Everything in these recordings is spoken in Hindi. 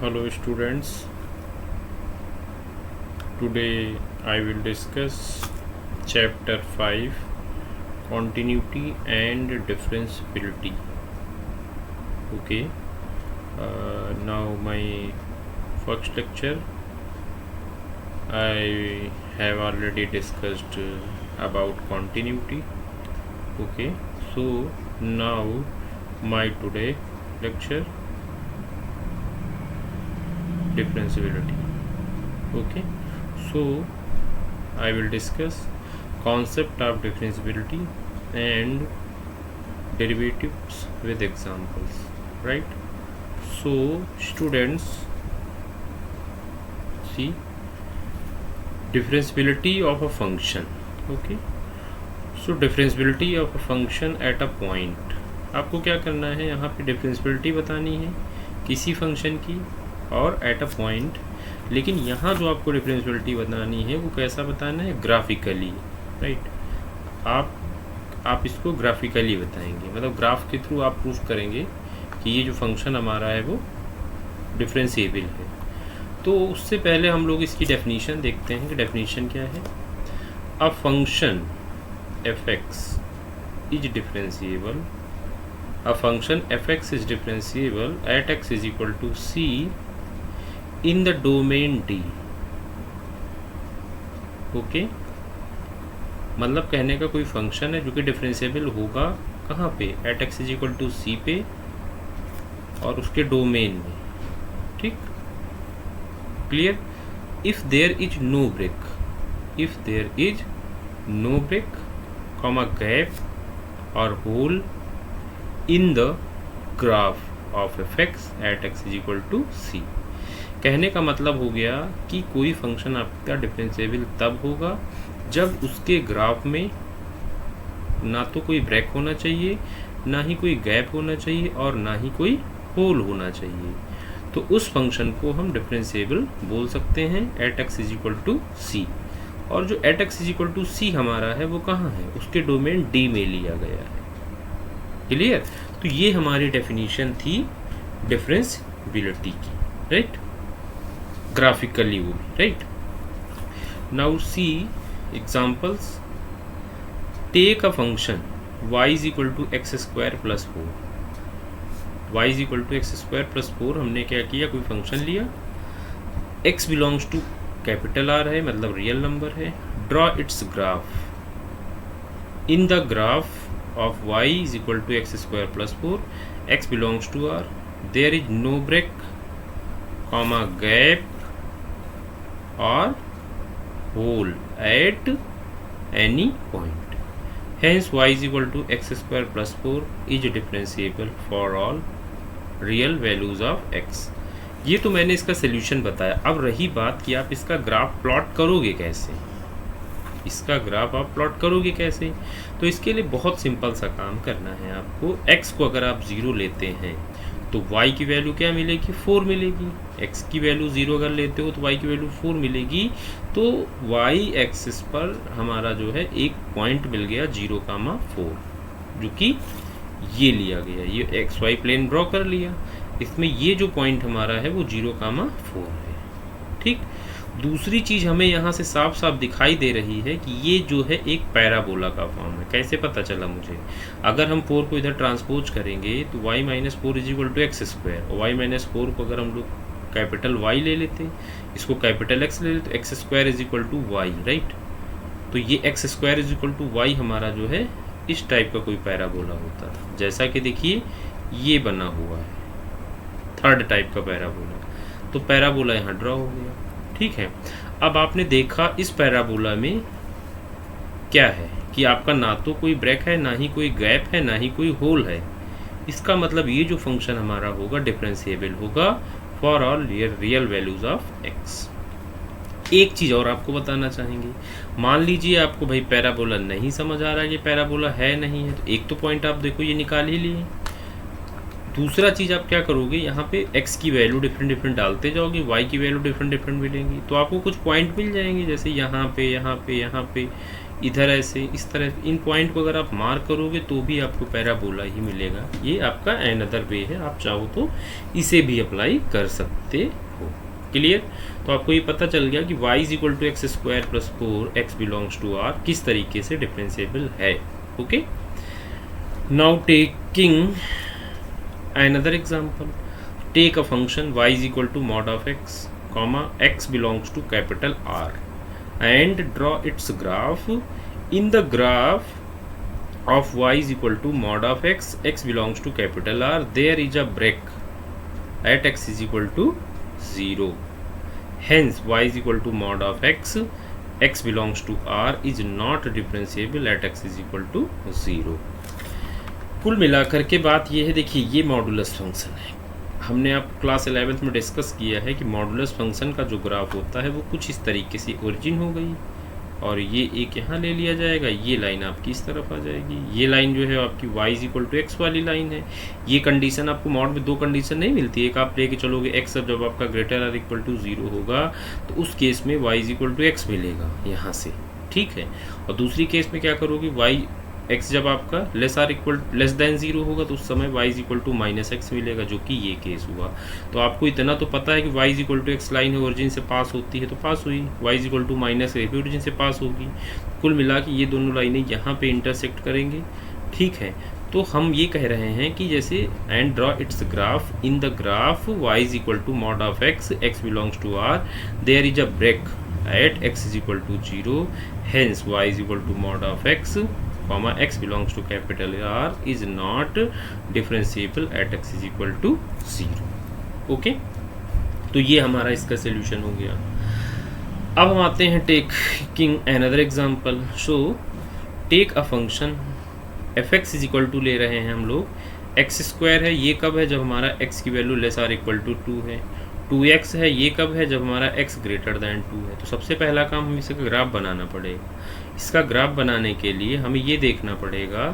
Hello students, today I will discuss chapter 5 continuity and differentiability. Okay, now my first lecture I have already discussed about continuity. Okay, so now my today lecture differentiability. Okay, so I will discuss concept of differentiability and derivatives with examples, right? So students, see differentiability of a function. Okay, so differentiability of a function at a point. आपको क्या करना है, यहाँ पे डिफरेंशियबिलिटी बतानी है किसी फंक्शन की और एट अ पॉइंट। लेकिन यहाँ जो आपको डिफरेंशियबिलिटी बतानी है वो कैसा बताना है, ग्राफिकली, राइट। आप इसको ग्राफिकली बताएंगे, मतलब ग्राफ के थ्रू आप प्रूफ करेंगे कि ये जो फंक्शन हमारा है वो डिफरेंशिएबल है। तो उससे पहले हम लोग इसकी डेफिनीशन देखते हैं कि डेफिनीशन क्या है। अ function f x is differentiable, a function fx is differentiable at x is equal to c in the domain D. Okay, मतलब कहने का कोई फंक्शन है जो कि डिफरेंशिएबल होगा कहाँ पे, at x is equal to c पे और उसके डोमेन में, ठीक, clear. If there is no break, if there is no break comma gap और hole in the graph of f x at x is equal to c. कहने का मतलब हो गया कि कोई फंक्शन आपका डिफरेंशिएबल तब होगा जब उसके ग्राफ में ना तो कोई ब्रेक होना चाहिए, ना ही कोई गैप होना चाहिए और ना ही कोई होल होना चाहिए। तो उस फंक्शन को हम डिफरेंशिएबल बोल सकते हैं at x is equal to c. और जो at x is equal to c हमारा है वो कहाँ है, उसके डोमेन डी में लिया गया है, क्लियर। तो ये हमारी डेफिनेशन थी डिफरेंशिएबिलिटी की, राइट, ग्राफिकली वो भी, right. Now see examples. Take a function y is equal to x square plus 4, y is equal to x square plus 4। हमने क्या किया, कोई फंक्शन लिया, x belongs to capital R है, मतलब रियल नंबर है। Draw its graph. In the graph of y is equal to x square plus 4, x belongs to R, there is no break comma gap or hole at any point, hence y is equal to x square plus 4 is differentiable for all real values of x। ये तो मैंने इसका सोल्यूशन बताया। अब रही बात कि आप इसका ग्राफ प्लॉट करोगे कैसे, इसका ग्राफ आप प्लॉट करोगे कैसे। तो इसके लिए बहुत सिंपल सा काम करना है आपको। x को अगर आप 0 लेते हैं तो y की वैल्यू क्या मिलेगी, 4 मिलेगी। x की वैल्यू 0 अगर लेते हो तो y की वैल्यू 4 मिलेगी। तो y एक्सिस पर हमारा जो है एक पॉइंट मिल गया 0,4, जो कि ये लिया गया, ये xy प्लेन ड्रॉ कर लिया। इसमें ये जो पॉइंट हमारा है वो 0,4 है, ठीक। दूसरी चीज़ हमें यहाँ से साफ साफ दिखाई दे रही है कि ये जो है एक पैराबोला का फॉर्म है। कैसे पता चला मुझे, अगर हम 4 को इधर ट्रांसपोज करेंगे तो y minus 4 is equal to x square, और y माइनस 4 को अगर हम लोग कैपिटल Y ले लेते, इसको कैपिटल X ले लेते, x square is equal to y, right. तो ये x square is equal to y हमारा जो है इस टाइप का कोई पैराबोला होता था, जैसा कि देखिए ये बना हुआ है, थर्ड टाइप का पैराबोला। तो पैराबोला यहाँ ड्रॉ हो गया, ठीक है। अब आपने देखा इस पैराबोला में क्या है कि आपका ना तो कोई ब्रेक है, ना ही कोई गैप है, ना ही कोई होल है। इसका मतलब ये जो फंक्शन हमारा होगा डिफरेंशिएबल होगा for all real values of x। एक चीज़ और आपको बताना चाहेंगे, मान लीजिए आपको भाई पैराबोला नहीं समझ आ रहा है, ये पैराबोला है नहीं है, तो एक तो पॉइंट आप देखो ये निकाल ही लिए। दूसरा चीज़ आप क्या करोगे, यहाँ पे x की वैल्यू डिफरेंट डालते जाओगे, y की वैल्यू डिफरेंट मिलेंगी, तो आपको कुछ पॉइंट मिल जाएंगे, जैसे यहाँ पे यहाँ पे यहाँ पे इधर ऐसे इस तरह इन पॉइंट को अगर आप मार्क करोगे तो भी आपको पैराबोला ही मिलेगा। ये आपका अनदर वे है, आप चाहो तो इसे भी अप्लाई कर सकते हो। क्लियर? तो आपको ये पता चल गया कि y is equal to x square plus 4 x belongs to r किस तरीके से डिफरेंशिएबल है। Okay, now taking another example, take a function y is equal to mod of x comma x belongs to capital R and draw its graph. In the graph of y is equal to mod of x, x belongs to capital R, there is a break at x is equal to 0. Hence y is equal to mod of x, x belongs to R is not differentiable at x is equal to 0. कुल मिलाकर के बात ये है, देखिए ये मॉडुलस फंक्शन है। हमने आप क्लास 11th में डिस्कस किया है कि मॉडुलस फंक्शन का जो ग्राफ होता है वो कुछ इस तरीके से ओरिजिन हो गई और ये एक यहाँ ले लिया जाएगा, ये लाइन आपकी इस तरफ आ जाएगी, ये लाइन जो है आपकी y is equal to x वाली लाइन है। ये कंडीशन आपको मॉड में दो कंडीशन नहीं मिलती, एक आप लेके चलोगे x जब आपका ग्रेटर आर इक्वल टू 0 होगा तो उस केस में y is equal to x मिलेगा यहाँ से, ठीक है। और दूसरी केस में क्या करोगे, y x जब आपका लेस देन 0 होगा तो उस समय y is equal to minus x मिलेगा, जो कि ये केस हुआ। तो आपको इतना तो पता है कि y is equal to x line है, ओरिजिन से पास होती है तो पास हुई, y is equal to minus है भी ओरिजिन से पास होगी। कुल मिला के ये दोनों लाइनें यहाँ पे इंटरसेक्ट करेंगे, ठीक है। तो हम ये कह रहे हैं कि जैसे and draw its graph, in the graph y is equal to mod of x, x belongs to r, there is a break at x is equal to 0, hence y is equal to mod of x comma x belongs to capital R is not differentiable at x is equal to 0. Okay, तो ये हमारा इसका सोल्यूशन हो गया। अब हम आते हैं taking another example. So take a function fx is equal to ले रहे हैं हम लोग, एक्स स्क्वायर है, ये कब है जब हमारा x की value less or equal to 2 है, 2x है, ये कब है जब हमारा x ग्रेटर दैन 2 है। तो सबसे पहला काम हमें इसका ग्राफ बनाना पड़ेगा। इसका ग्राफ बनाने के लिए हमें ये देखना पड़ेगा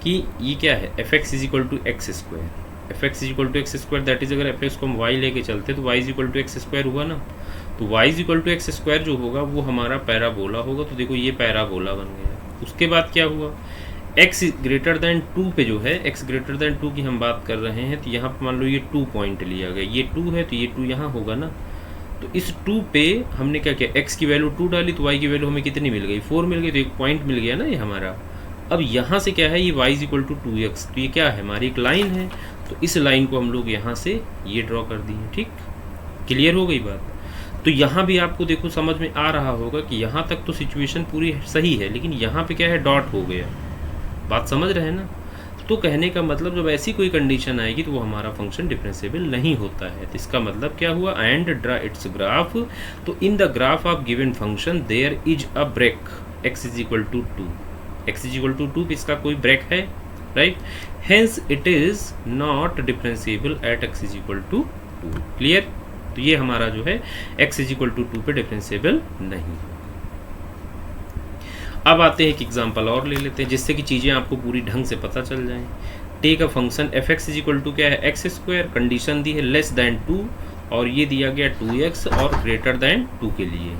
कि ये क्या है, fx is equal to x square, fx is equal to x square, that is अगर fx को हम y लेके चलते तो y is equal to x square हुआ ना। तो y is equal to x square जो होगा वो हमारा पैराबोला होगा। तो देखो ये पैराबोला बन गया। उसके बाद क्या हुआ, x ग्रेटर दैन 2 पे जो है, x ग्रेटर दैन 2 की हम बात कर रहे हैं, तो यहाँ पर मान लो ये 2 पॉइंट लिया गया, ये 2 है तो ये 2 यहाँ होगा ना। तो इस 2 पे हमने क्या किया, x की वैल्यू 2 डाली तो y की वैल्यू हमें कितनी मिल गई, 4 मिल गई, तो एक पॉइंट मिल गया ना ये हमारा। अब यहाँ से क्या है, ये y is equal to 2x, तो ये क्या है, हमारी एक लाइन है। तो इस लाइन को हम लोग यहाँ से ये ड्रॉ कर दिए, ठीक, क्लियर हो गई बात। तो यहाँ भी आपको देखो समझ में आ रहा होगा कि यहाँ तक तो सिचुएशन पूरी सही है, लेकिन यहाँ पे क्या है, डॉट हो गया। बात समझ रहे हैं ना। तो कहने का मतलब जब ऐसी कोई कंडीशन आएगी तो वो हमारा फंक्शन डिफरेंशिएबल नहीं होता है। तो इसका मतलब क्या हुआ, एंड ड्रा इट्स ग्राफ, तो in the graph of given function there is a break, x is equal to 2, x is equal to 2 इसका कोई ब्रेक है, right, hence it is not differentiable at x is equal to 2। Clear? तो ये हमारा जो है x इज इक्वल टू 2 पे डिफरेंशिएबल नहीं। अब आते हैं एक एग्जांपल और ले लेते हैं जिससे कि चीज़ें आपको पूरी ढंग से पता चल जाएं। Take a function fx is equal to क्या है, एक्स स्क्वायर, कंडीशन दी है लेस दैन 2 और ये दिया गया 2x और ग्रेटर दैन 2 के लिए।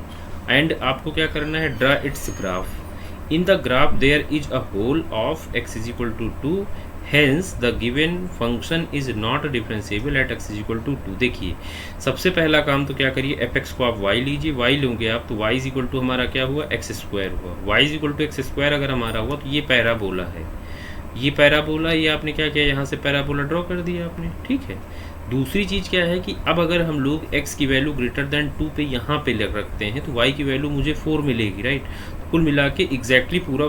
एंड आपको क्या करना है, draw its graph, in the graph there is a hole of x is equal to 2, hence the given function is not differentiable at x is equal to 2। देखिए सबसे पहला काम तो क्या करिए, fx को आप y लीजिए, y लोगे आप तो y इज इक्वल टू हमारा क्या हुआ, एक्स स्क्वायर हुआ। y is equal to x square अगर हमारा हुआ तो ये पैराबोला है, ये पैराबोला, ये आपने क्या किया, यहाँ से पैराबोला ड्रॉ कर दिया आपने, ठीक है। दूसरी चीज़ क्या है कि अब अगर हम लोग x की वैल्यू ग्रेटर दैन 2 पे यहाँ पे रखते हैं तो y की वैल्यू मुझे 4 मिलेगी, राइट। कुल मिला के एग्जैक्टली पूरा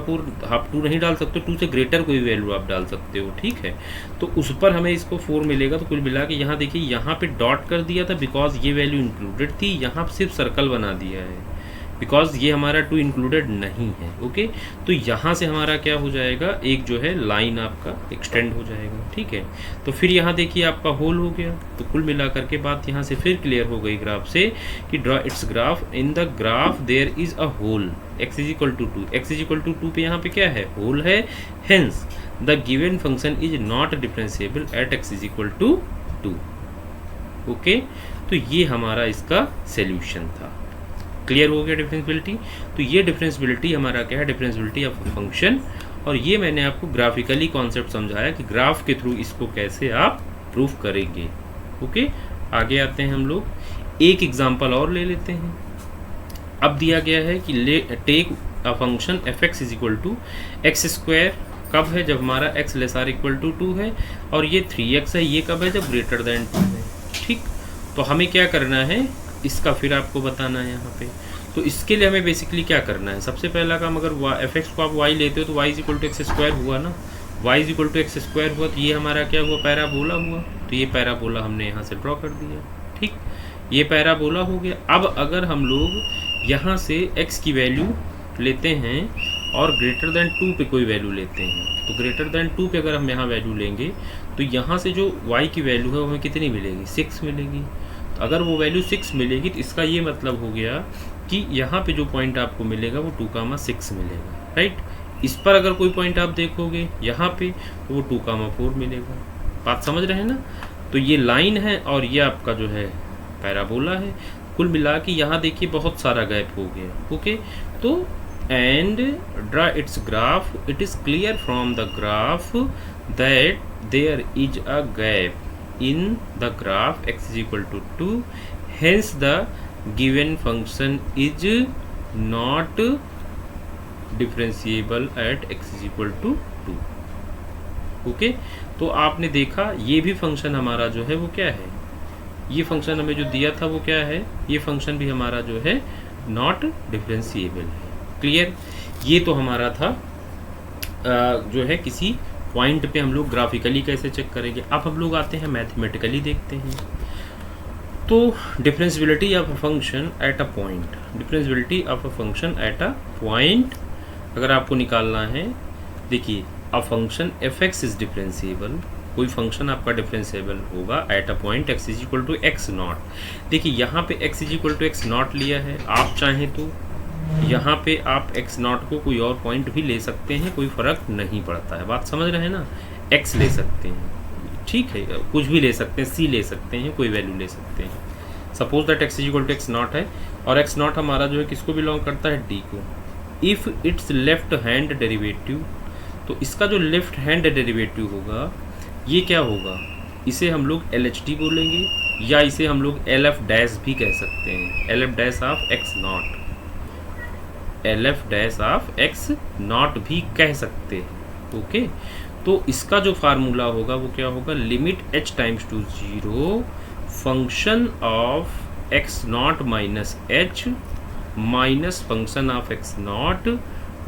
आप 2 नहीं डाल सकते, 2 से ग्रेटर कोई वैल्यू आप डाल सकते हो, ठीक है। तो उस पर हमें इसको 4 मिलेगा। तो कुल मिला के यहाँ देखिए, यहाँ पे डॉट कर दिया था बिकॉज ये वैल्यू इंक्लूडेड थी, यहाँ सिर्फ सर्कल बना दिया है बिकॉज ये हमारा 2 इंक्लूडेड नहीं है, ओके। तो यहाँ से हमारा क्या हो जाएगा, एक जो है लाइन आपका एक्सटेंड हो जाएगा, ठीक है। तो फिर यहाँ देखिए आपका होल हो गया। तो कुल मिला करके बात यहाँ से फिर क्लियर हो गई ग्राफ से कि draw its graph, in the graph there is a hole, x is equal to 2, x is equal to 2 पे यहाँ पे क्या है, होल है, hence the given function is not differentiable at x is equal to 2, okay. तो ये हमारा इसका सॉल्यूशन था। क्लियर हो गया डिफरेंशियबिलिटी। तो ये डिफरेंशियबिलिटी हमारा क्या है, डिफरेंशियबिलिटी ऑफ फंक्शन। और ये मैंने आपको ग्राफिकली कॉन्सेप्ट समझाया कि ग्राफ के थ्रू इसको कैसे आप प्रूव करेंगे। ओके, आगे आते हैं हम लोग, एक एग्जांपल और ले लेते हैं। अब दिया गया है कि take a function f x is equal to x square, कब है, जब हमारा x less or equal to 2 है, और ये 3x है, ये कब है, जब ग्रेटर देन 2 है। ठीक, तो हमें क्या करना है, इसका फिर आपको बताना है यहाँ पे। तो इसके लिए हमें बेसिकली क्या करना है, सबसे पहला काम, अगर एफ एक्स को आप y लेते हो तो y is equal to x square हुआ ना, y is equal to x square हुआ, तो ये हमारा क्या हुआ, पैराबोला हुआ। तो ये पैराबोला हमने यहाँ से ड्रॉ कर दिया। ठीक, ये पैराबोला हो गया। अब अगर हम लोग यहाँ से x की वैल्यू लेते हैं और ग्रेटर देन 2 पे कोई वैल्यू लेते हैं, तो ग्रेटर देन 2 पे अगर हम यहाँ वैल्यू लेंगे तो यहाँ से जो y की वैल्यू है वो हमें कितनी मिलेगी, 6 मिलेगी। तो अगर वो वैल्यू 6 मिलेगी तो इसका ये मतलब हो गया कि यहाँ पे जो पॉइंट आपको मिलेगा वो 2,6 मिलेगा, राइट। इस पर अगर कोई पॉइंट आप देखोगे यहाँ पे तो वो 2,4 मिलेगा। बात समझ रहे हैं ना। तो ये लाइन है और ये आपका जो है पैराबोला है। कुल मिला के यहाँ देखिए बहुत सारा गैप हो गया। ओके, तो and draw its graph. It is clear from the graph that there is a gap in the graph x is equal to 2, hence the given function is not differentiable at x is equal to 2. Okay, तो आपने देखा ये भी फंक्शन हमारा जो है वो क्या है, ये फंक्शन हमें जो दिया था वो क्या है, ये फंक्शन भी हमारा जो है नॉट डिफरेंशिएबल है। क्लियर, ये तो हमारा था जो है किसी पॉइंट पे हम लोग ग्राफिकली कैसे चेक करेंगे। अब हम लोग आते हैं मैथमेटिकली देखते हैं। तो differentiability of a function at a point, differentiability of a function at a point अगर आपको निकालना है, देखिए a function f x is differentiable, कोई फंक्शन आपका डिफरेंशिएबल होगा at a point x is equal to x not. देखिए यहाँ पे x is equal to x not लिया है, आप चाहें तो यहाँ पे आप x नॉट को कोई और पॉइंट भी ले सकते हैं, कोई फ़र्क नहीं पड़ता है। बात समझ रहे हैं ना, x ले सकते हैं, ठीक है, कुछ भी ले सकते हैं, c ले सकते हैं, कोई वैल्यू ले सकते हैं। Suppose that x is equal to x not है और x नॉट हमारा जो है किसको बिलोंग करता है, d को। If it's left hand derivative, तो इसका जो लेफ्ट हैंड डेरिवेटिव होगा ये क्या होगा, इसे हम लोग LHD बोलेंगे या इसे हम लोग LF डैश भी कह सकते हैं, LF dash of x not, LF dash of x not भी कह सकते हैं। ओके, तो इसका जो फार्मूला होगा वो क्या होगा, limit h times to 0 function of x not minus h minus function of x not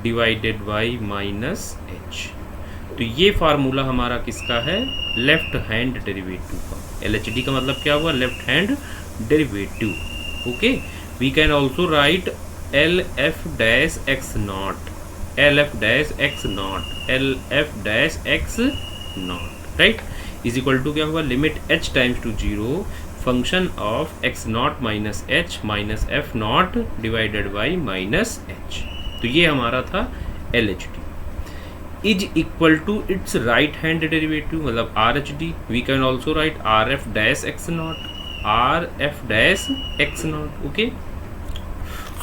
divided by minus h। तो ये फार्मूला हमारा किसका है, लेफ्ट हैंड डेरिवेटिव का। LHD का मतलब क्या हुआ, left hand derivative. Okay, we can also write LF dash x not, LF dash x not, LF dash x not, right, is equal to क्या हुआ, limit h times to 0 function of x not minus h minus f not divided by minus h। तो ये हमारा था LHD। Is equal to its right hand derivative मतलब RHD, we can also write RF dash x not, RF dash x not. Okay,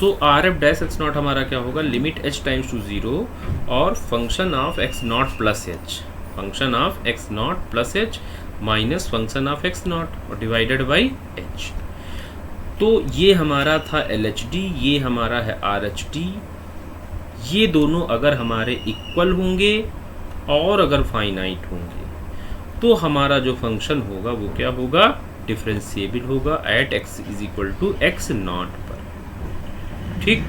so RF dash x not हमारा क्या होगा, लिमिट h टाइम्स टू 0 और function of x not plus h, function of x not plus h minus function of x not और डिवाइडेड बाई h। तो ये हमारा था LHD, ये हमारा है RHD। ये दोनों अगर हमारे इक्वल होंगे और अगर फाइनाइट होंगे तो हमारा जो फंक्शन होगा वो क्या होगा, डिफरेंशिएबल होगा at x is equal to x not पर। ठीक,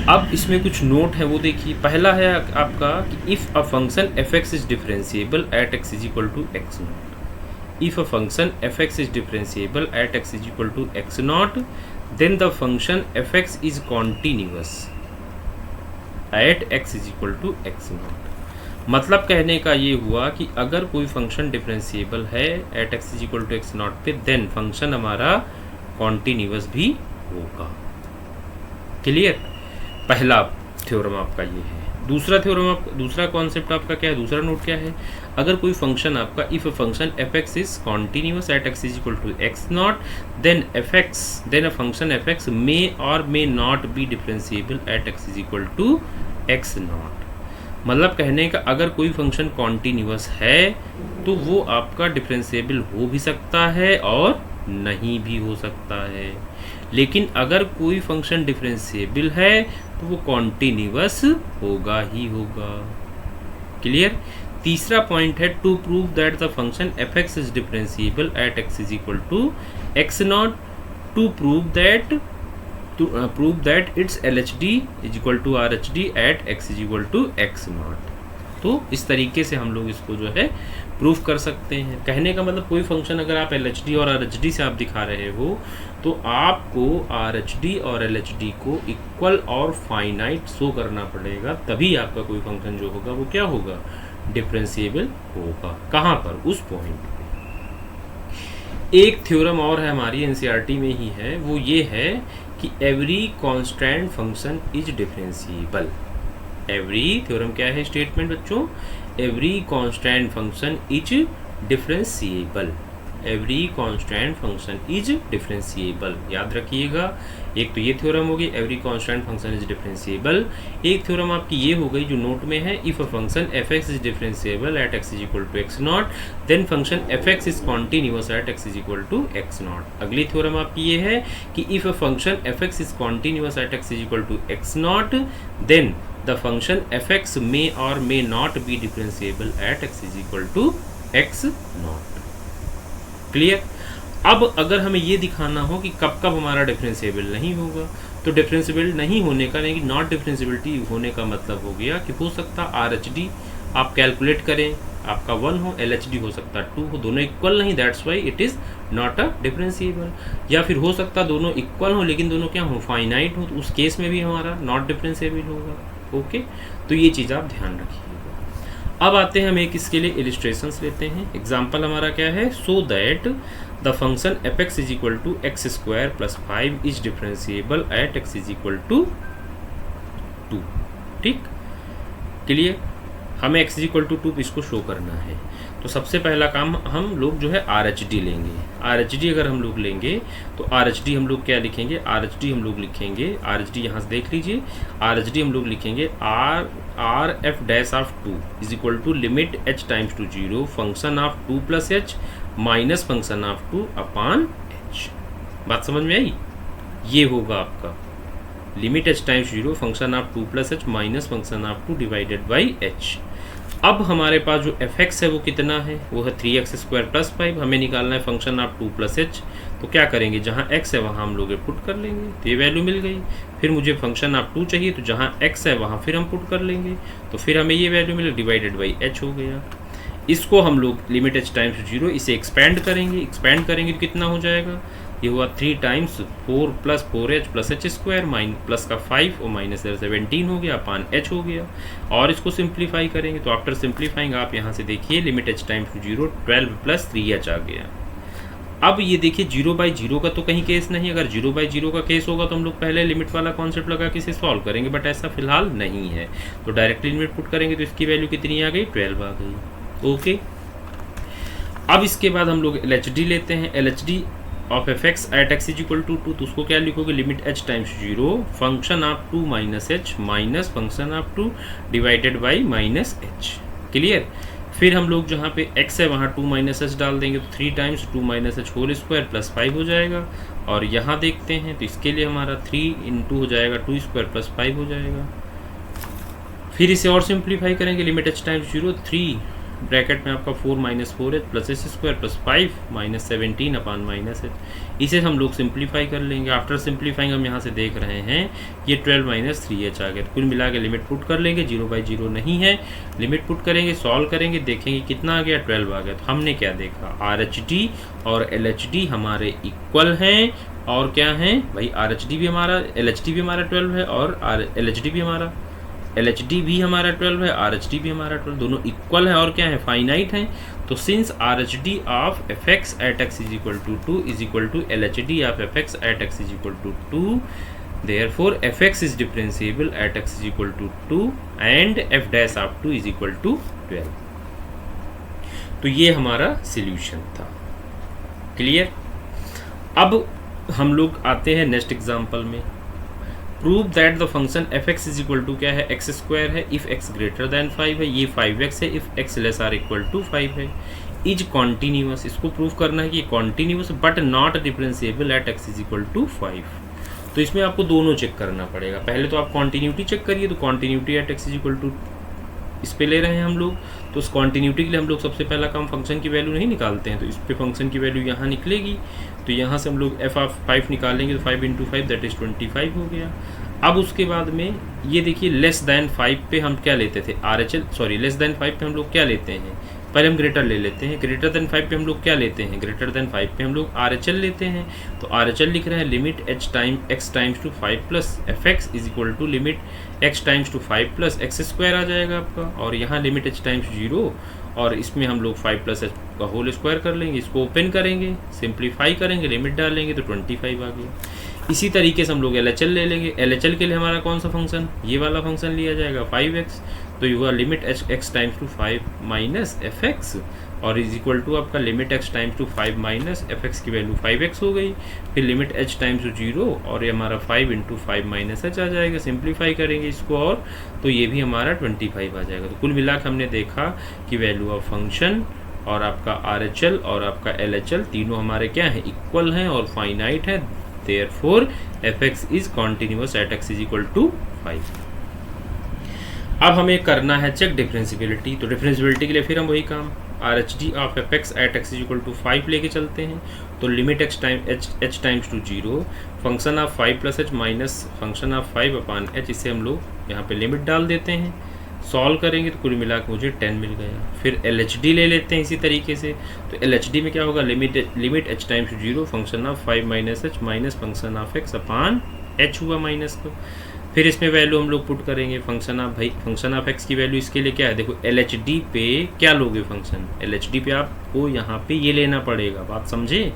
अब इसमें कुछ नोट है वो देखिए। पहला है आपका कि if a function f x is differentiable at x is equal to x not, if a function f x is differentiable at x is equal to x not then the function f x is continuous at x is equal to x not. मतलब कहने का ये हुआ कि अगर कोई फंक्शन डिफरेंशिएबल है at x is equal to x not पे देन फंक्शन हमारा कॉन्टिन्यूअस भी होगा। क्लियर, पहला थ्योरम आपका ये है। दूसरा कॉन्सेप्ट आपका क्या है, दूसरा नोट क्या है, अगर कोई फंक्शन आपका if a function f x is continuous at x is equal to x not then a function f x may और may not be differentiable at x is equal to x not. मतलब कहने का अगर कोई फंक्शन कॉन्टिन्यूस है तो वो आपका डिफरेंशिएबल हो भी सकता है और नहीं भी हो सकता है, लेकिन अगर कोई फंक्शन डिफरेंशिएबल है तो वो कॉन्टिन्यूअस होगा ही होगा। क्लियर। तीसरा पॉइंट है to prove that the function f x is differentiable at x is equal to x not, to prove that its L H D is equal to R H D at x is equal to x not. तो इस तरीके से हम लोग इसको जो है प्रूफ कर सकते हैं। कहने का मतलब कोई फंक्शन अगर आप एल एच डी और आर एच डी से आप दिखा रहे हो तो आपको आर एच डी और एल एच डी को इक्वल और फाइनाइट शो करना पड़ेगा, तभी आपका कोई फंक्शन जो होगा वो क्या होगा, डिफरेंशिएबल होगा। कहाँ पर, उस पॉइंट पे। एक थ्योरम और है हमारी एनसीईआरटी में ही है, वो ये है कि every constant function is differentiable. Every theorem क्या है स्टेटमेंट बच्चों, every constant function is differentiable. Every constant function is differentiable, याद रखिएगा। एक तो ये थ्योरम होगी every constant function is differentiable. एक थ्योरम आपकी ये हो गई जो नोट में है, if a function f x is differentiable at x is equal to x not then function f x is continuous at x is equal to x not. अगली थ्योरम आपकी ये है कि if a function f x is continuous at x is equal to x not then the function fx may or may not be differentiable at x is equal to x naught। Clear. अब अगर हमें ये दिखाना हो कि कब कब हमारा डिफरेंशिएबल नहीं होगा, तो डिफरेंशिएबल नहीं होने का, यानी कि नॉट डिफरेंशिएबिलिटी होने का मतलब हो गया कि हो सकता आर एच डी आप कैलकुलेट करें आपका 1 हो, एल एच डी हो सकता 2 हो, दोनों इक्वल नहीं, that's why it is not a differentiable. या फिर हो सकता दोनों इक्वल हो लेकिन दोनों क्या हो, फाइनाइट हो, तो उस केस में भी हमारा नॉट डिफरेंशिएबल होगा। ओके, तो ये चीज़ आप ध्यान रखिएगा। अब आते हैं हम एक इसके लिए इलिस्ट्रेशंस लेते हैं। एग्जांपल हमारा क्या है, so that the function f x is equal to x square plus 5 is differentiable at x is equal to 2। ठीक, क्लियर। हमें एक्स इज इक्वल टू 2 इसको शो करना है, तो सबसे पहला काम हम लोग जो है आर एच डी लेंगे। आर एच डी अगर हम लोग लेंगे तो आर एच डी हम लोग क्या लिखेंगे, आर एच डी हम लोग लिखेंगे, आर एच डी यहाँ से देख लीजिए, आर एच डी हम लोग लिखेंगे R F dash of 2 is equal to limit h times to 0 function of 2 plus h minus function of 2 upon h. बात समझ में आई, ये होगा आपका limit h times 0 function of 2 plus h minus function of 2 divided by h. अब हमारे पास जो एफ एक्स है वो कितना है, वो है 3x स्क्वायर प्लस 5। हमें निकालना है फंक्शन ऑफ 2 प्लस एच, तो क्या करेंगे, जहाँ x है वहाँ हम लोग पुट कर लेंगे, तो ये वैल्यू मिल गई। फिर मुझे फंक्शन ऑफ 2 चाहिए, तो जहाँ x है वहाँ फिर हम पुट कर लेंगे, तो फिर हमें ये वैल्यू मिले, डिवाइडेड बाई h हो गया। इसको हम लोग लिमिट एच टाइम्स 0 इसे एक्सपेंड करेंगे तो कितना हो जाएगा, ये हुआ 3 times 4 plus 4h plus H square mine plus का 5 और माइनस 17 हो गया अपान h हो गया। और इसको सिंप्लीफाई करेंगे तो आफ्टर सिंप्लीफाइंग आप यहाँ से देखिए limit h times 0 12 plus 3h आ गया। अब ये देखिए 0/0 का तो कहीं केस नहीं, अगर 0/0 का केस होगा तो हम लोग पहले लिमिट वाला कॉन्सेप्ट लगा के इसे सॉल्व करेंगे, बट ऐसा फिलहाल नहीं है, तो डायरेक्टली लिमिट पुट करेंगे तो इसकी वैल्यू कितनी आ गई, 12 आ गई। ओके, अब इसके बाद हम लोग एल एच डी लेते हैं। L H D of f x at x is equal to 2, तो उसको क्या लिखोगे, limit h times 0 function of 2 minus h minus function of 2 divided by minus h. Clear. फिर हम लोग जहाँ पे x है वहाँ 2 माइनस एच डाल देंगे, तो 3 times 2 minus h whole square plus 5 हो जाएगा। और यहाँ देखते हैं तो इसके लिए हमारा 3 इंटू हो जाएगा 2 स्क्वायर प्लस 5 हो जाएगा। फिर इसे और सिंप्लीफाई करेंगे, लिमिट एच टाइम्स 0 3 ब्रैकेट में आपका 4 minus 4h plus H square plus 5 minus 17 upon minus H. इसे हम लोग सिंप्लीफाई कर लेंगे। आफ्टर सिंप्लीफाइंग हम यहाँ से देख रहे हैं ये 12 माइनस 3h आ गया। कुल मिला के लिमिट पुट कर लेंगे, 0/0 नहीं है, लिमिट पुट करेंगे, सॉल्व करेंगे, देखेंगे कितना आ गया, 12 आ गया। तो हमने क्या देखा, आर एच डी और एल एच डी हमारे इक्वल हैं, और क्या हैं भाई, आर एच डी भी हमारा, एल एच डी भी हमारा 12 है, और एल एच डी भी हमारा, एल एच डी भी हमारा 12 है, आर एच डी भी हमारा 12, दोनों इक्वल है और क्या है, फाइनाइट है। तो since R H D of f x at x is equal to 2 is equal to L H D of f x at x is equal to 2, Therefore fx is differentiable at x is equal to 2 and f dash of 2 is equal to 12। तो ये हमारा सॉल्यूशन था। क्लियर। अब हम लोग आते हैं नेक्स्ट एग्जांपल में। Prove that the function f x is equal to क्या है, एक्स स्क्वायर है इफ एक्स ग्रेटर देन 5 है, ये 5x है if x less or equal to 5 है, इज कॉन्टिन्यूअस। इसको प्रूव करना है कि continuous but not differentiable at x is equal to 5। तो इसमें आपको दोनों चेक करना पड़ेगा। पहले तो आप कॉन्टिन्यूटी चेक करिए, तो continuity at x is equal to इस पे ले रहे हैं हम लोग, तो उस कॉन्टिन्यूटी के लिए हम लोग सबसे पहला काम फंक्शन की वैल्यू नहीं निकालते हैं, तो इस पे फंक्शन की वैल्यू यहाँ निकलेगी। तो यहाँ से हम लोग एफ ऑफ 5 निकालेंगे, तो 5 × 5 दैट इज 25 हो गया। अब उसके बाद में ये देखिए लेस दैन 5 पे हम क्या लेते थे, लेस दैन 5 पे हम लोग क्या लेते हैं, पहले हम ग्रेटर ले लेते हैं। ग्रेटर देन 5 पे हम लोग क्या लेते हैं, ग्रेटर देन 5 पे हम लोग RHL लेते हैं। तो RHL लिख रहे हैं limit x times to 5 plus f x is equal to limit x times to 5 plus x square आ जाएगा आपका, और यहाँ लिमिट h टाइम्स 0, और इसमें हम लोग 5 प्लस एच का होल स्क्वायर कर लेंगे, इसको ओपन करेंगे, सिंप्लीफाई करेंगे, लिमिट डालेंगे तो 25 आ गया। इसी तरीके से हम लोग LHL ले लेंगे। LHL के लिए हमारा कौन सा फंक्शन, ये वाला फंक्शन लिया जाएगा 5x, तो ये हुआ limit x times to 5 minus f x, और इज इक्वल टू आपका limit x times to 5 minus f x की वैल्यू 5x हो गई, फिर लिमिट h टाइम्स टू 0, और ये हमारा 5 × 5 माइनस h आ जाएगा। सिंप्लीफाई करेंगे इसको और तो ये भी हमारा 25 आ जाएगा। तो कुल मिलाकर हमने देखा कि वैल्यू ऑफ फंक्शन और आपका RHL और आपका LHL तीनों हमारे क्या हैं, इक्वल हैं और फाइनाइट है। Therefore fx is continuous at x is equal to 5। अब हमें करना है चेक डिफरेंशियबिलिटी। तो डिफरेंशियबिलिटी के लिए फिर हम वही काम RHD of fx at x is equal to 5 लेके चलते हैं। तो limit h times to 0 function of 5 plus h minus function of 5 upon h, इसे हम लोग यहाँ पे लिमिट डाल देते हैं, सॉल्व करेंगे तो कुल मिला के मुझे 10 मिल गया। फिर LHD ले लेते हैं इसी तरीके से। तो LHD में क्या होगा, limit h times 0 function of 5 minus h minus function of x upon h हुआ माइनस को। फिर इसमें वैल्यू हम लोग पुट करेंगे फंक्शन ऑफ x की वैल्यू इसके लिए क्या है, देखो LHD पे क्या लोगे फंक्शन, LHD पे आपको यहाँ पे ये लेना पड़ेगा, बात समझे,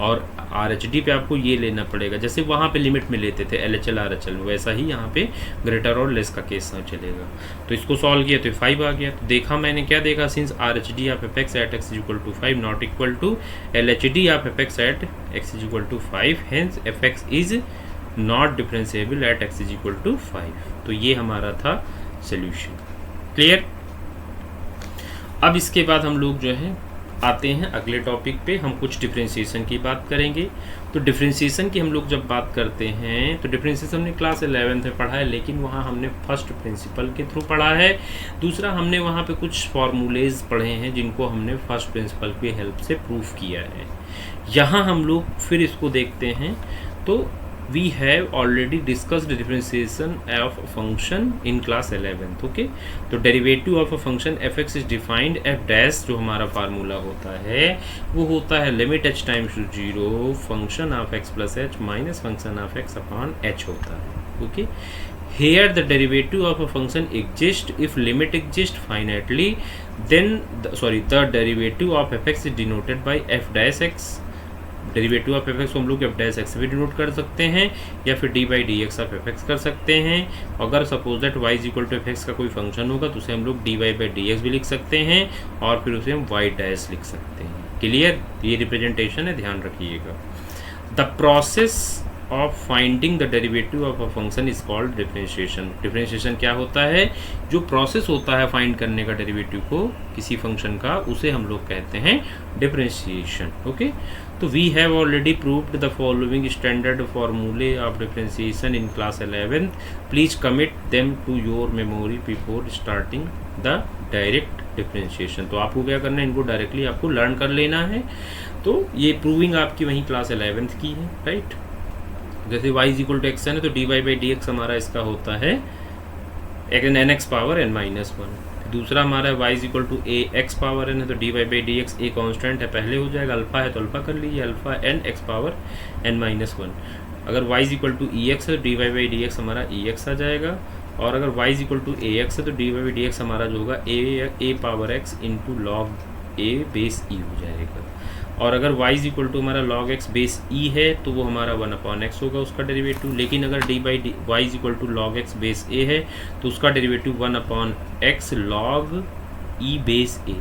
और RHD पे आपको ये लेना पड़ेगा। जैसे वहाँ पे लिमिट में लेते थे LHL RHL में, वैसा ही यहाँ पे ग्रेटर और लेस का केस चलेगा। तो इसको सॉल्व किया तो 5 आ गया। तो देखा मैंने क्या देखा, since RHD of fx at x is equal to 5 not equal to LHD of fx at x is equal to 5, hence fx is not differentiable at x is equal to 5। तो ये हमारा था सोल्यूशन। क्लियर। अब इसके बाद हम लोग जो है आते हैं अगले टॉपिक पे, हम कुछ डिफरेंशिएशन की बात करेंगे। तो डिफरेंशिएशन की हम लोग जब बात करते हैं तो डिफरेंशिएशन हमने क्लास 11 में पढ़ा है, लेकिन वहाँ हमने फर्स्ट प्रिंसिपल के थ्रू पढ़ा है। दूसरा हमने वहाँ पे कुछ फॉर्मूलेज पढ़े हैं जिनको हमने फर्स्ट प्रिंसिपल की हेल्प से प्रूफ किया है। यहाँ हम लोग फिर इसको देखते हैं। तो we have already discussed the differentiation of a function in class 11th। Okay, तो derivative of a function fx is defined f dash, जो हमारा फार्मूला होता है वो होता है limit h times to 0 function of x plus h minus function of x upon h होता है। Okay, here the derivative of a function exists if limit exists finitely, then the derivative of fx is denoted by f dash x। Derivative of f x को हम लोग एफ डैश एक्स से भी डिनोट कर सकते हैं, या फिर d by d x of f x कर सकते हैं। अगर suppose that y is equal to f x का कोई फंक्शन होगा तो उसे हम लोग d y by d x भी लिख सकते हैं, और फिर उसे हम वाई डैश लिख सकते हैं। क्लियर, ये रिप्रेजेंटेशन है, ध्यान रखिएगा। The process of finding the derivative of a function is called differentiation. Differentiation क्या होता है, जो प्रोसेस होता है फाइंड करने का डेरिवेटिव को किसी फंक्शन का, उसे हम लोग कहते हैं डिफरेंशिएशन। ओके, तो we have already proved the following standard formulae of differentiation in class 11th। Please commit them to your memory before starting the direct differentiation. तो आपको क्या करना है, इनको डायरेक्टली आपको लर्न कर लेना है। तो ये प्रूविंग आपकी वहीं क्लास 11th की है, राइट। जैसे y is equal to x है ना, तो d y by d x हमारा इसका होता है n x power n minus 1। दूसरा हमारा y is equal to a x power n है, तो d y by d x a constant है, पहले हो जाएगा। अल्फा है तो अल्फा कर लीजिए, alpha n x power n minus 1। अगर y is equal to e x है तो d y by d x हमारा ई एक्स आ जाएगा, और अगर y is equal to a x है तो d y by d x हमारा जो होगा a power x into log a base e हो जाएगा। और अगर y इज इक्वल टू हमारा log x बेस e है तो वो हमारा 1/x होगा उसका डेरिवेटिव। लेकिन अगर y is equal to log x base a है तो उसका derivative 1/x log e base a।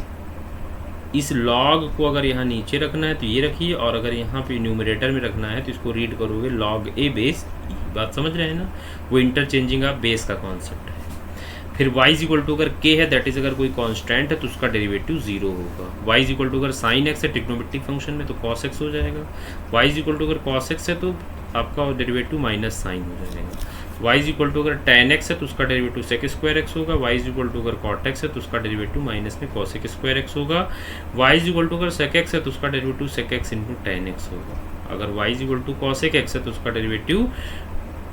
इस log को अगर यहाँ नीचे रखना है तो ये रखिए, और अगर यहाँ पे न्यूमरेटर में रखना है तो इसको रीड करोगे log a बेस e। बात समझ रहे हैं ना, वो इंटरचेंजिंग ऑफ बेस का कॉन्सेप्ट है। फिर y इज इक्वल टू अगर k है, दैट इज अगर कोई कांस्टेंट है तो उसका डेरिवेटिव 0 होगा। y इज इक्वल टू अगर साइन x है ट्रिग्नोमेट्रिक फंक्शन में तो cos x हो जाएगा। y इज इक्वल टू अगर cos x है तो आपका डेरिवेटिव माइनस साइन हो जाएगा। y इज इक्वल टू अगर tan x है तो उसका डेरिवेटिव sec स्क्वायर x होगा। y इज इक्वल टू अगर cot x है तो उसका डेरिवेटिव माइनस में cosec स्क्वायर x होगा। y इज इक्वल टू अगर sec x है तो उसका derivative sec x into tan x होगा। अगर y is equal to cosec x है तो उसका डेरिवेटिव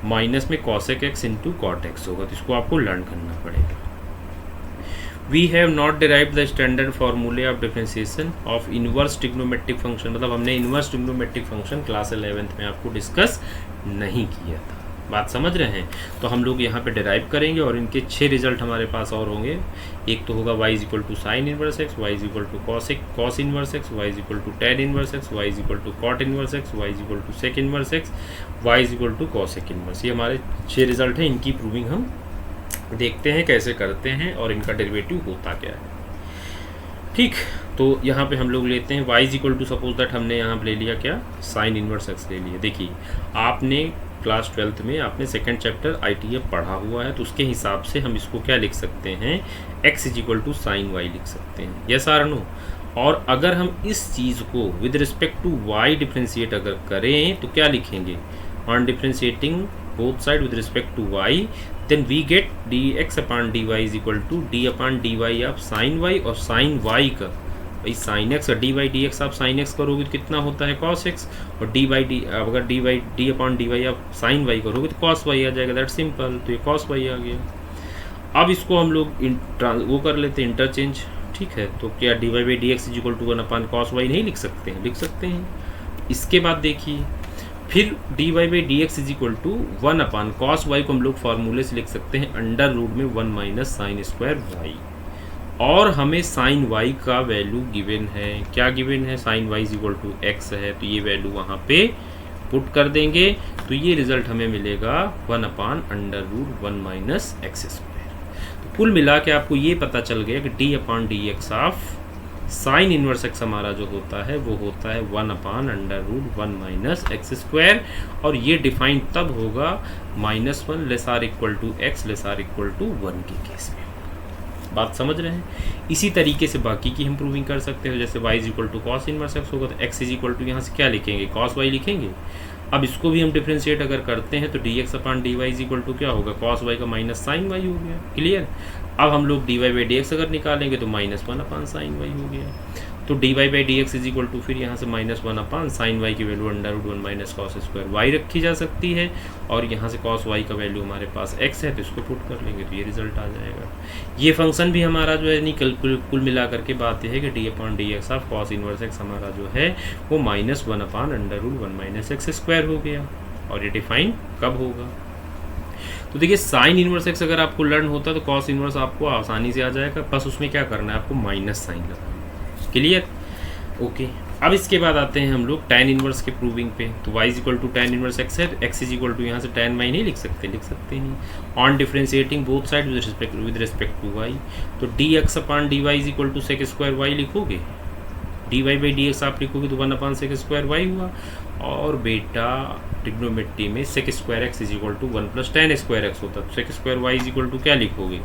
माइनस में cosec x into cot x होगा। तो इसको आपको लर्न करना पड़ेगा। We have not derived the standard formulae of differentiation of inverse trigonometric function, मतलब हमने inverse trigonometric function class 11th में आपको डिस्कस नहीं किया था। बात समझ रहे हैं? तो हम लोग यहाँ पे डिराइव करेंगे और इनके 6 रिजल्ट हमारे पास और होंगे। एक तो होगा y is equal to sine inverse x, y is equal to cos inverse x, y is equal to tan inverse x, y is equal to cot inverse x, y is equal to sec inverse x, y is equal to cosec inverse. ये हमारे 6 रिजल्ट हैं। इनकी प्रूविंग हम देखते हैं कैसे करते हैं और इनका डेरिवेटिव होता क्या है। ठीक, तो यहाँ पे हम लोग लेते हैं y is equal to, suppose that हमने यहाँ पे ले लिया क्या, साइन इनवर्स एक्स ले लिया। देखिए आपने क्लास 12th में आपने सेकेंड चैप्टर ITF पढ़ा हुआ है, तो उसके हिसाब से हम इसको क्या लिख सकते हैं, x is equal to sine y लिख सकते हैं, यस और नो। और अगर हम इस चीज़ को with respect to y differentiate अगर करें तो क्या लिखेंगे, on differentiating both side with respect to y then we get dx upon dy is equal to d upon dy of sine y, और साइन y का भाई साइन एक्स और डी बाई डी एक्स आप साइन एक्स करोगे तो कितना होता है कॉस एक्स, और डी बाई डी अगर डी अपॉन डी वाई आप साइन वाई करोगे तो कॉस वाई आ जाएगा। दैट सिंपल, तो ये कॉस वाई आ गया। अब इसको हम लोग वो कर लेते हैं इंटरचेंज। ठीक है, तो क्या d y by d x is equal to 1 cos y नहीं लिख सकते हैं, लिख सकते हैं। इसके बाद देखिए फिर d y by d x is equal to 1 cos y को हम लोग फार्मूले से लिख सकते हैं अंडर रूट में 1 माइनस साइन स्क्वायर वाई, और हमें साइन y का वैल्यू गिवन है। क्या गिवन है, sine y is equal to x है, तो ये वैल्यू वहाँ पे पुट कर देंगे तो ये रिजल्ट हमें मिलेगा 1/√1 माइनस एक्स स्क्वायर। तो कुल मिला के आपको ये पता चल गया कि d upon d x of sine inverse x हमारा जो होता है वो होता है 1/√1 माइनस एक्स स्क्वायर, और ये डिफाइन तब होगा -1 less or equal to x less or equal to 1 के केस में। बात समझ रहे हैं? इसी तरीके से बाकी की हम प्रूविंग कर सकते हैं। जैसे y is equal to cos inverse x होगा तो x इज इक्वल टू यहाँ से क्या लिखेंगे, कॉस y लिखेंगे। अब इसको भी हम डिफ्रेंशिएट अगर करते हैं तो dx upon dy is equal to क्या होगा, कॉस y का माइनस साइन y हो गया। क्लियर? अब हम लोग dy बाई dx अगर निकालेंगे तो -1 साइन y हो गया। तो dy by dx is equal to फिर यहाँ से -1 साइन y की value √1 minus cos square y रखी जा सकती है, और यहाँ से कॉस y का वैल्यू हमारे पास x है तो इसको पुट कर लेंगे तो ये रिजल्ट आ जाएगा। ये फंक्शन भी हमारा जो है नहीं कुल मिला करके बात यह है कि D upon d x of cos inverse x हमारा जो है वो -1/√1 माइनस एक्स स्क्वायर हो गया। और ये डिफाइन कब होगा, तो देखिए साइन इनवर्स एक्स अगर आपको लर्न होता है तो कॉस इनवर्स आपको आसानी से आ जाएगा, बस उसमें क्या करना है आपको माइनस साइन लगाना। क्लियर? ओके। अब इसके बाद आते हैं हम लोग tan इनवर्स के प्रूविंग पे। तो y is equal to tan inverse x है, तो x इज इक्वल टू यहाँ से tan y नहीं लिख सकते, लिख सकते नहीं। On differentiating both side with respect to y, तो dx upon dy is equal to sec square y लिखोगे, dy बाई dx आप लिखोगे तो 1 सेक स्क्वायर y हुआ, और बेटा ट्रिग्नोमेट्री में sec square x is equal to 1 plus tan square x होता है, तो sec square y is equal to क्या लिखोगे,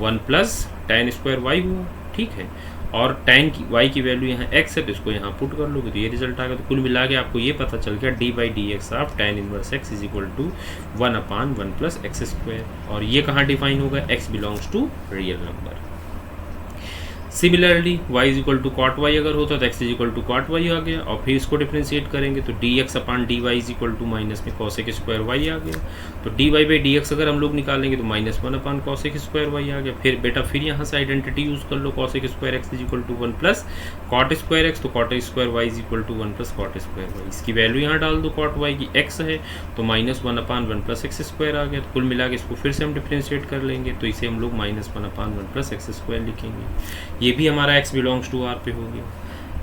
1 प्लस tan स्क्वायर y हुआ। ठीक है, और tan की y की वैल्यू यहाँ x है तो इसको यहाँ पुट कर लोगे तो ये रिजल्ट आ गया। तो कुल मिला के आपको ये पता चल गया d by d x of tan inverse x is equal to 1/1 plus x square, और ये कहाँ डिफाइन होगा, x belongs to real number. Similarly y is equal to cot y अगर होता तो x is equal to cot y आ गया, और फिर इसको डिफ्रेंशिएट करेंगे तो dx upon dy is equal to minus में कॉसेक स्क्वायर y आ गया। तो dy बाई dx अगर हम लोग निकालेंगे तो -1 कॉसेक स्क्वायर y आ गया। फिर बेटा फिर यहाँ से आइडेंटिटी यूज कर लो, cosec square x is equal to 1 plus cot square x, तो cot square y is equal to 1 plus cot square y। इसकी वैल्यू यहाँ डाल दो, कॉट y की x है तो -1/1 प्लस एक्स स्क्वायर आ गया। तो कुल मिला के इसको फिर से हम डिफ्रेंशिएट कर लेंगे तो इसे हम लोग -1/1 प्लस एक्स स्क्वायर लिखेंगे। ये भी हमारा x बिलोंग्स टू r पे हो गया।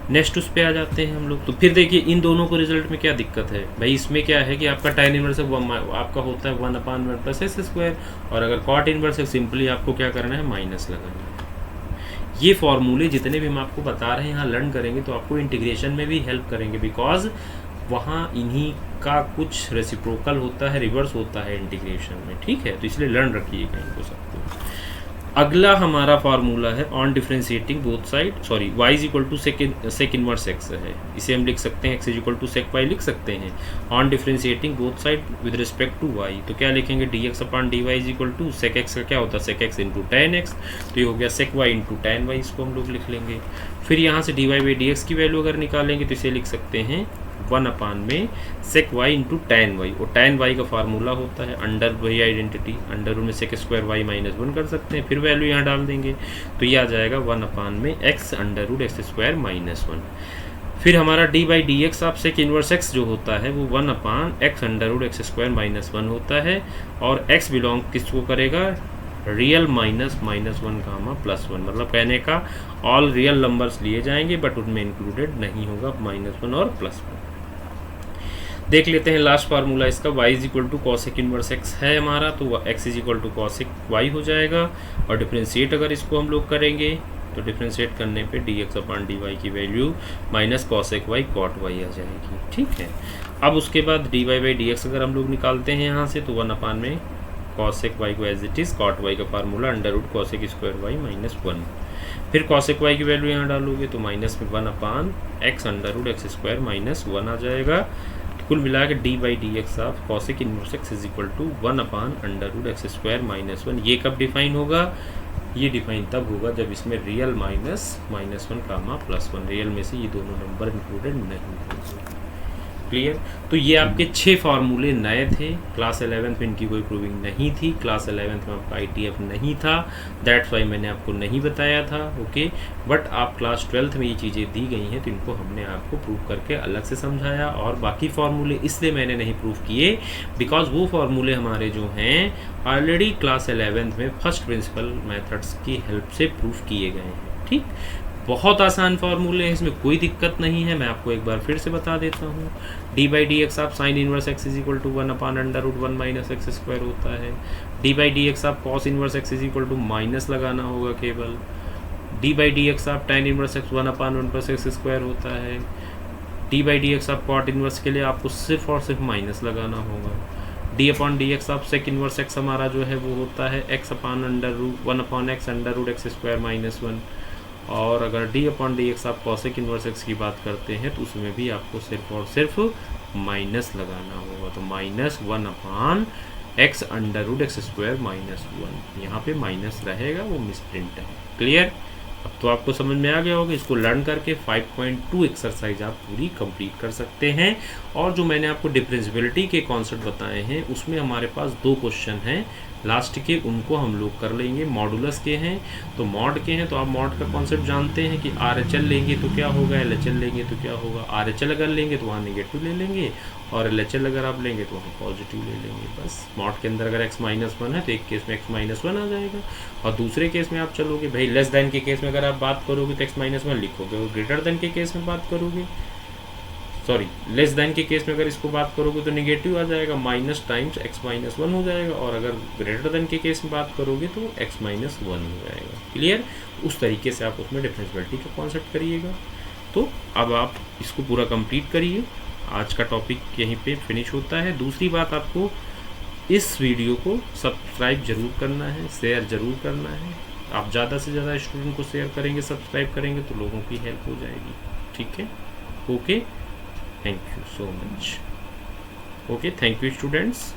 नेक्स्ट उस पे आ जाते हैं हम लोग। तो फिर देखिए इन दोनों को रिजल्ट में क्या दिक्कत है भाई, इसमें क्या है कि आपका tan इनवर्स आपका होता है 1/1 प्लस एक्स स्क्वायर, और अगर cot इनवर्स है सिंपली आपको क्या करना है, माइनस लगाना है। ये फॉर्मूले जितने भी हम आपको बता रहे हैं यहाँ लर्न करेंगे तो आपको इंटीग्रेशन में भी हेल्प करेंगे, बिकॉज वहाँ इन्हीं का कुछ रेसिप्रोकल होता है, रिवर्स होता है इंटीग्रेशन में, ठीक है। तो इसलिए लर्न रखिएगा इनको सबको। अगला हमारा फार्मूला है on differentiating both side, sorry y is equal to sec inverse x है, इसे हम लिख सकते हैं x is equal to sec y लिख सकते हैं। On differentiating both side with respect to y, तो क्या लिखेंगे, dx upon dy is equal to sec x का क्या होता है, sec x into tan x, तो ये हो गया sec y into tan y, इसको हम लोग लिख लेंगे। फिर यहाँ से dy बाई डी की वैल्यू अगर निकालेंगे तो इसे लिख सकते हैं 1 में सेक y इंटू टैन वाई, और टैन वाई का फार्मूला होता है अंडर वही आइडेंटिटी, अंडर रूट में सेक स्क्वायर वाई माइनस 1 कर सकते हैं, फिर वैल्यू यहाँ डाल देंगे तो ये आ जाएगा 1 में x under root x square minus 1। फिर हमारा डी बाई डी एक्स आप सेक इनवर्स एक्स जो होता है वो 1 x under root x square minus 1 होता है, और एक्स बिलोंग किसको करेगा, रियल माइनस -1 गामा +1, मतलब कहने का ऑल रियल नंबर्स लिए जाएंगे बट उनमें इंक्लूडेड नहीं होगा -1 और +1। देख लेते हैं लास्ट फार्मूला इसका, y is equal to cosec inverse x है हमारा, तो x is equal to cosec y हो जाएगा, और डिफ्रेंशिएट अगर इसको हम लोग करेंगे तो डिफ्रेंशिएट करने पे dx अपॉन dy की value minus cosec y cot y आ जाएगी, ठीक है। अब उसके बाद dy बाई dx अगर हम लोग निकालते हैं यहाँ से तो 1 में कॉसेक y को as it is, cot y का formula under root cosec square y minus 1, फिर कॉसेक y की वैल्यू यहाँ डालोगे तो माइनस में 1/x under root x square minus 1 आ जाएगा। कुल मिला के d by d x of cosec inverse x is equal to 1 under root x square minus 1। ये कब डिफाइन होगा, ये डिफाइन तब होगा जब इसमें रियल -1 कामा +1, रियल में से ये दोनों नंबर इंक्लूडेड नहीं होंगे। क्लियर। तो ये आपके 6 फार्मूले नए थे, क्लास 11th में इनकी कोई प्रूविंग नहीं थी, क्लास 11th में आपका ITF नहीं था, दैट्स वाई मैंने आपको नहीं बताया था, ओके। बट आप क्लास 12th में ये चीज़ें दी गई हैं तो इनको हमने आपको प्रूव करके अलग से समझाया, और बाकी फार्मूले इसलिए मैंने नहीं प्रूव किए बिकॉज वो फार्मूले हमारे जो हैं ऑलरेडी क्लास 11th में फर्स्ट प्रिंसिपल मेथड्स की हेल्प से प्रूव किए गए हैं, ठीक। बहुत आसान फार्मूले हैं, इसमें कोई दिक्कत नहीं है, मैं आपको एक बार फिर से बता देता हूँ। डी बाई डी एक्स आप sine inverse x is equal to 1 under root 1 minus x square होता है। डी बाई डी एक्स आप cos inverse x is equal to minus लगाना होगा केवल। डी बाई डी एक्स आप tan inverse x 1/1 plus x square होता है। डी बाई डी एक्स आप कॉट इनवर्स के लिए आपको सिर्फ और सिर्फ माइनस लगाना होगा। डी अपॉन डी एक्स आप सेक इनवर्स एक्स हमारा जो है वो होता है x upon under root 1/x under root x square minus 1, और अगर डी अपॉन डी एक्स आप कॉसेक इनवर्स एक्स की बात करते हैं तो उसमें भी आपको सिर्फ और सिर्फ माइनस लगाना होगा, तो -1/x under root x square minus 1, यहाँ पे माइनस रहेगा, वो मिसप्रिंट है। क्लियर। अब तो आपको समझ में आ गया होगा, इसको लर्न करके 5.2 एक्सरसाइज आप पूरी कंप्लीट कर सकते हैं। और जो मैंने आपको डिफरेंशियबिलिटी के कॉन्सेप्ट बताए हैं उसमें हमारे पास 2 क्वेश्चन हैं लास्ट के, उनको हम लोग कर लेंगे। मॉडुलस के हैं तो मॉड के हैं, तो आप मॉड का कॉन्सेप्ट जानते हैं कि RHL लेंगे तो क्या होगा, LHL लेंगे तो क्या होगा। RHL अगर लेंगे तो वहाँ नेगेटिव ले लेंगे, और LHL अगर आप लेंगे तो वहाँ पॉजिटिव ले लेंगे। बस मॉड के अंदर अगर x-1 है तो एक केस में x-1 आ जाएगा, और दूसरे केस में आप चलोगे भाई लेस देन के केस में अगर आप बात करोगे तो x-1 लिखोगे, और ग्रेटर देन के केस में बात करोगे, सॉरी लेस देन के केस में अगर इसको बात करोगे तो नेगेटिव आ जाएगा, माइनस टाइम्स x-1 हो जाएगा, और अगर ग्रेटर देन के केस में बात करोगे तो x-1 हो जाएगा। क्लियर। उस तरीके से आप उसमें डिफरेंशियबिलिटी का कॉन्सेप्ट करिएगा। तो अब आप इसको पूरा कंप्लीट करिए। आज का टॉपिक यहीं पे फिनिश होता है। दूसरी बात, आपको इस वीडियो को सब्सक्राइब जरूर करना है, शेयर जरूर करना है। आप ज़्यादा से ज़्यादा स्टूडेंट को शेयर करेंगे, सब्सक्राइब करेंगे तो लोगों की हेल्प हो जाएगी, ठीक है। Okay, thank you so much. Okay, thank you students.